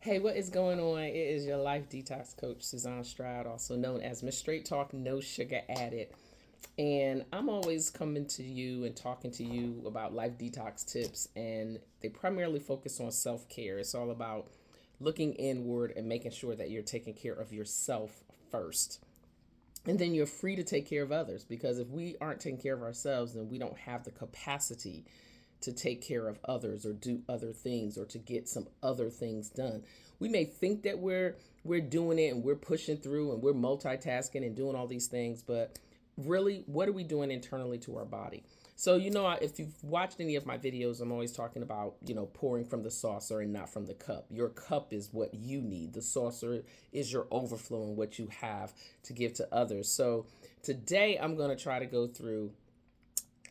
Hey, what is going on? It is your life detox coach, Suzanne Stroud, also known as Miss Straight Talk, No Sugar Added. And I'm always coming to you and talking to you about life detox tips, and they primarily focus on self care. It's all about looking inward and making sure that you're taking care of yourself first. And then you're free to take care of others because if we aren't taking care of ourselves, then we don't have the capacity to take care of others or do other things or to get some other things done. We may think that we're doing it and we're pushing through and we're multitasking and doing all these things, but really, what are we doing internally to our body? So, if you've watched any of my videos, I'm always talking about, pouring from the saucer and not from the cup. Your cup is what you need. The saucer is your overflow and what you have to give to others. So, today I'm going to try to go through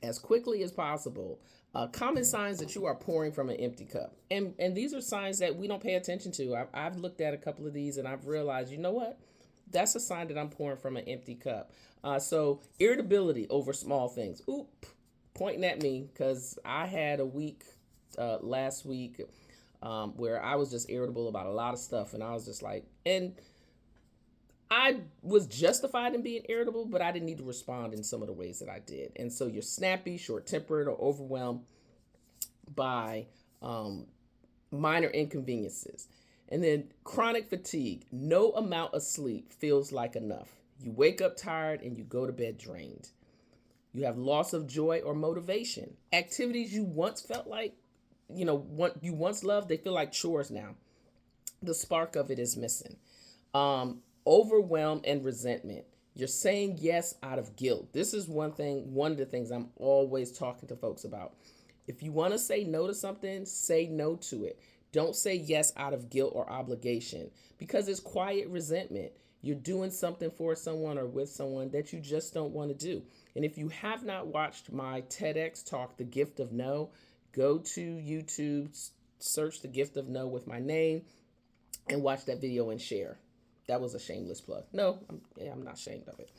as quickly as possible common signs that you are pouring from an empty cup. And these are signs that we don't pay attention to. I've looked at a couple of these and I've realized, you know what? That's a sign that I'm pouring from an empty cup. So irritability over small things. Oop, pointing at me because I had a week last week where I was just irritable about a lot of stuff. And I was just like, and I was justified in being irritable, but I didn't need to respond in some of the ways that I did. And so you're snappy, short tempered, or overwhelmed by minor inconveniences. And then chronic fatigue. No amount of sleep feels like enough. You wake up tired and you go to bed drained. You have loss of joy or motivation. Activities you once felt like, what you once loved, they feel like chores now. The spark of it is missing. Overwhelm and resentment. You're saying yes out of guilt. This is one of the things I'm always talking to folks about. If you want to say no to something, say no to it. Don't say yes out of guilt or obligation because it's quiet resentment. You're doing something for someone or with someone that you just don't want to do. And if you have not watched my TEDx talk, The Gift of No, go to YouTube, search The Gift of No with my name, and watch that video and share. That was a shameless plug. No, I'm not ashamed of it.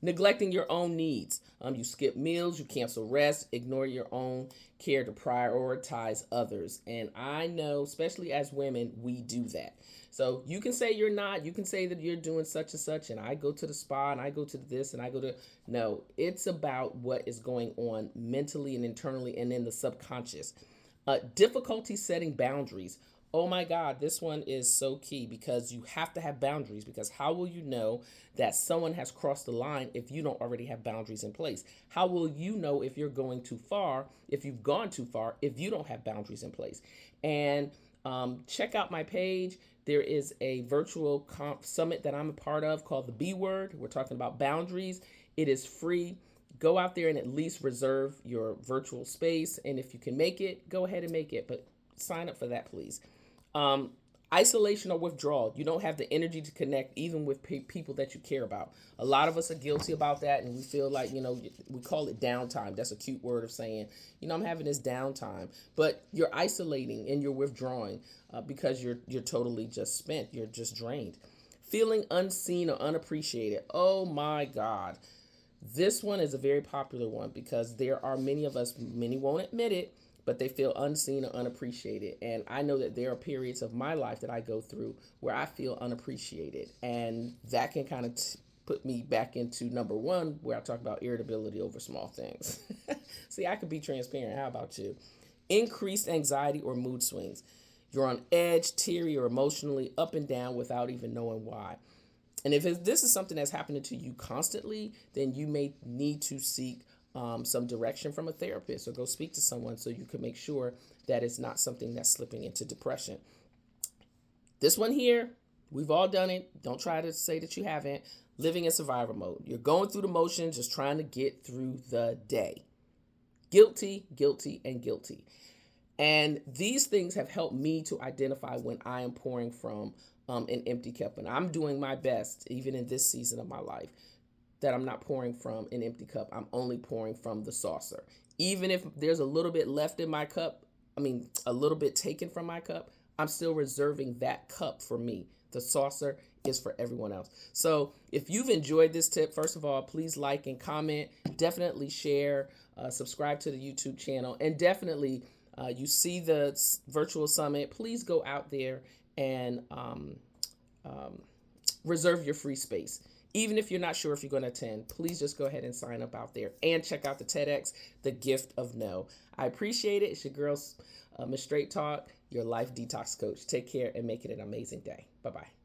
Neglecting your own needs. You skip meals, you cancel rest, ignore your own care to prioritize others. And I know, especially as women, we do that. So you can say you're not, you can say that you're doing such and such, and I go to the spa and I go to this and I go to, no, it's about what is going on mentally and internally and in the subconscious. Difficulty setting boundaries. Oh my God, this one is so key because you have to have boundaries because how will you know that someone has crossed the line if you don't already have boundaries in place? How will you know if you're going too far, if you've gone too far, if you don't have boundaries in place? And check out my page. There is a virtual summit that I'm a part of called the B Word. We're talking about boundaries. It is free. Go out there and at least reserve your virtual space. And if you can make it, go ahead and make it. But sign up for that, please. Um, Isolation or withdrawal. You don't have the energy to connect even with people that you care about. A lot of us are guilty about that, and we feel like, we call it downtime. That's a cute word of saying, I'm having this downtime. But you're isolating and you're withdrawing because you're totally just spent. You're just drained. Feeling unseen or unappreciated. Oh my God. This one is a very popular one because there are many of us, many won't admit it, but they feel unseen or unappreciated. And I know that there are periods of my life that I go through where I feel unappreciated. And that can kind of put me back into number one, where I talk about irritability over small things. See, I could be transparent. How about you? Increased anxiety or mood swings. You're on edge, teary, or emotionally up and down without even knowing why. And if this is something that's happening to you constantly, then you may need to seek some direction from a therapist or go speak to someone so you can make sure that it's not something that's slipping into depression. This one here, we've all done it. Don't try to say that you haven't. Living in survival mode. You're going through the motions, just trying to get through the day. Guilty, guilty, and guilty. And these things have helped me to identify when I am pouring from an empty cup. And I'm doing my best, even in this season of my life, that I'm not pouring from an empty cup. I'm only pouring from the saucer. Even if there's a little bit left in my cup, a little bit taken from my cup, I'm still reserving that cup for me. The saucer is for everyone else. So if you've enjoyed this tip, first of all, please like and comment. Definitely share, subscribe to the YouTube channel, and definitely you see the virtual summit, please go out there and reserve your free space. Even if you're not sure if you're going to attend, please just go ahead and sign up out there and check out the TEDx, The Gift of No. I appreciate it. It's your girl, Miss Straight Talk, your life detox coach. Take care and make it an amazing day. Bye-bye.